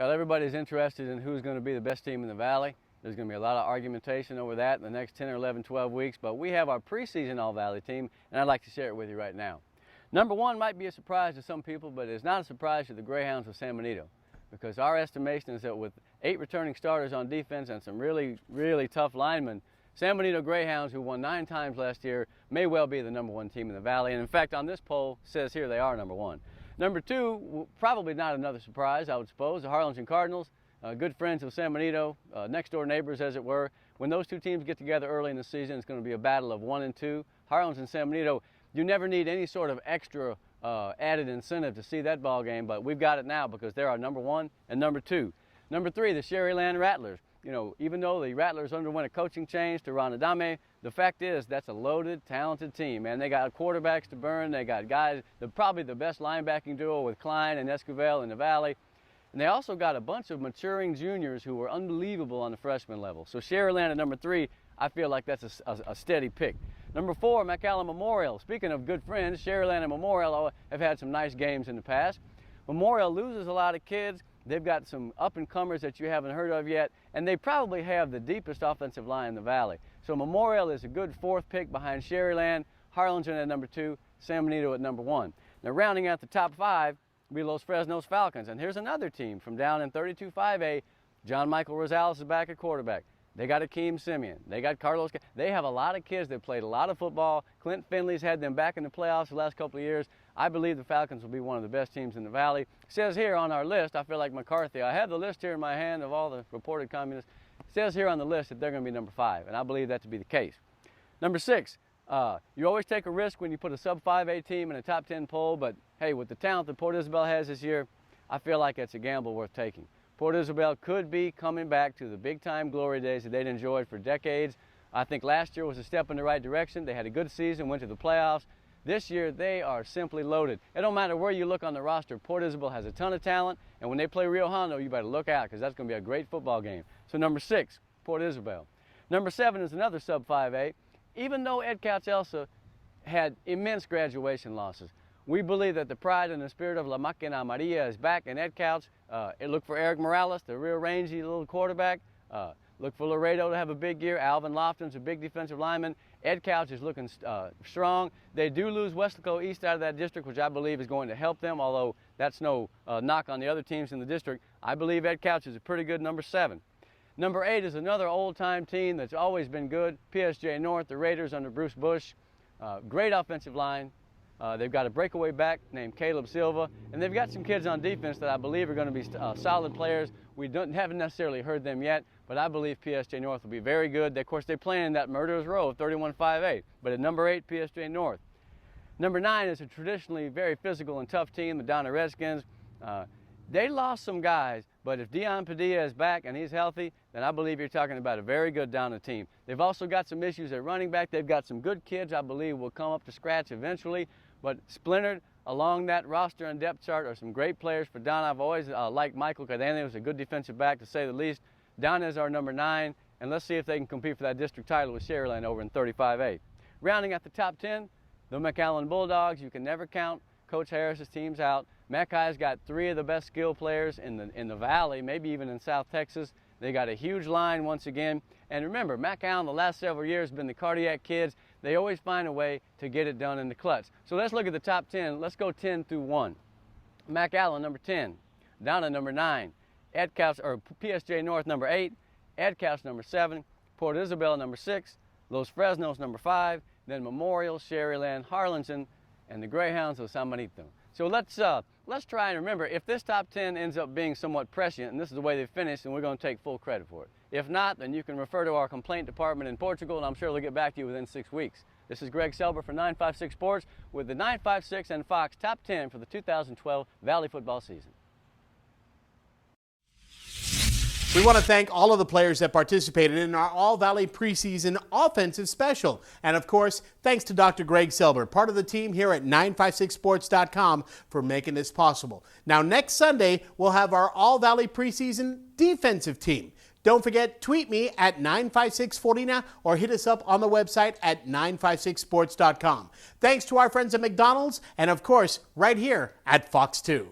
Well, everybody's interested in who's going to be the best team in the Valley. There's going to be a lot of argumentation over that in the next 10 or 11, 12 weeks, but we have our preseason All-Valley team, and I'd like to share it with you right now. Number one might be a surprise to some people, but it's not a surprise to the Greyhounds of San Benito, because our estimation is that with 8 returning starters on defense and some really, really tough linemen, San Benito Greyhounds, who won 9 times last year, may well be the number 1 team in the Valley, and in fact on this poll says here they are number 1. Number 2, probably not another surprise, I would suppose, the Harlingen Cardinals, good friends of San Benito, next door neighbors as it were. When those two teams get together early in the season, it's going to be a battle of 1 and 2. Harlingen and San Benito, you never need any sort of extra added incentive to see that ball game, but we've got it now because they're our number 1 and number 2. Number 3, the Sherryland Rattlers. You know, even though the Rattlers underwent a coaching change to Ranadame, the fact is that's a loaded, talented team, man. They got quarterbacks to burn. They got guys, probably the best linebacking duo with Klein and Esquivel in the Valley. And they also got a bunch of maturing juniors who were unbelievable on the freshman level. So Sherryland at number 3, I feel like that's a steady pick. Number 4, McAllen Memorial. Speaking of good friends, Sherryland and Memorial have had some nice games in the past. Memorial loses a lot of kids. They've got some up-and-comers that you haven't heard of yet, and they probably have the deepest offensive line in the Valley. So Memorial is a good 4th pick behind Sherryland, Harlingen at number 2, San Benito at number 1. Now rounding out the top 5 will be Los Fresnos Falcons, and here's another team from down in 32-5A. John Michael Rosales is back at quarterback. They got Akeem Simeon. They got Carlos. They have a lot of kids that played a lot of football. Clint Finley's had them back in the playoffs the last couple of years. I believe the Falcons will be one of the best teams in the Valley. It says here on our list, I feel like McCarthy. I have the list here in my hand of all the reported communists. It says here on the list that they're going to be number 5, and I believe that to be the case. Number 6, you always take a risk when you put a sub-5A team in a top 10 poll, but hey, with the talent that Port Isabel has this year, I feel like it's a gamble worth taking. Port Isabel could be coming back to the big-time glory days that they'd enjoyed for decades. I think last year was a step in the right direction. They had a good season, went to the playoffs. This year, they are simply loaded. It don't matter where you look on the roster, Port Isabel has a ton of talent, and when they play Rio Hondo, you better look out because that's going to be a great football game. So number 6, Port Isabel. Number 7 is another sub-5A. Even though Ed Couch-Elsa had immense graduation losses, we believe that the pride and the spirit of La Máquina Maria is back in Ed Couch. Look for Eric Morales, the real rangy little quarterback. Look for Laredo to have a big year. Alvin Lofton's a big defensive lineman. Ed Couch is looking strong. They do lose Weslaco East out of that district, which I believe is going to help them, although that's no knock on the other teams in the district. I believe Ed Couch is a pretty good number 7. Number 8 is another old-time team that's always been good, PSJ North, the Raiders under Bruce Bush. Great offensive line. They've got a breakaway back named Caleb Silva, and they've got some kids on defense that I believe are going to be solid players. We haven't necessarily heard them yet, but I believe PSJ North will be very good. Of course, they play in that murderer's row of 31-5A, but at number 8, PSJ North. Number 9 is a traditionally very physical and tough team, the Donna Redskins. They lost some guys, but if Dion Padilla is back and he's healthy, then I believe you're talking about a very good Donna team. They've also got some issues at running back. They've got some good kids I believe will come up to scratch eventually, but splintered along that roster and depth chart are some great players for Donna. I've always liked Michael Cadena, was a good defensive back to say the least. Donna is our number 9, and let's see if they can compete for that district title with Sherryland over in 35A. Rounding out the top 10, the McAllen Bulldogs. You can never count Coach Harris's teams out. Mackay's got 3 of the best skill players in the Valley, maybe even in South Texas. They got a huge line once again. And remember, McAllen the last several years have been the cardiac kids. They always find a way to get it done in the clutch. So let's look at the top 10. Let's go 10 through 1. McAllen, number 10. Donna, number 9. Ed Couch, or PSJ North, number 8. Ed Couch, number 7. Port Isabel, number 6. Los Fresnos, number 5. Then Memorial, Sherryland, Harlingen, and the Greyhounds of San Benito. So let's try and remember, if this top 10 ends up being somewhat prescient, and this is the way they finished, then we're going to take full credit for it. If not, then you can refer to our complaint department in Portugal, and I'm sure they'll get back to you within 6 weeks. This is Greg Selber for 956 Sports with the 956 and Fox Top 10 for the 2012 Valley football season. We want to thank all of the players that participated in our All-Valley preseason offensive special. And of course, thanks to Dr. Greg Selber, part of the team here at 956sports.com for making this possible. Now next Sunday, we'll have our All-Valley preseason defensive team. Don't forget, tweet me at 95640 or hit us up on the website at 956sports.com. Thanks to our friends at McDonald's and of course, right here at Fox 2.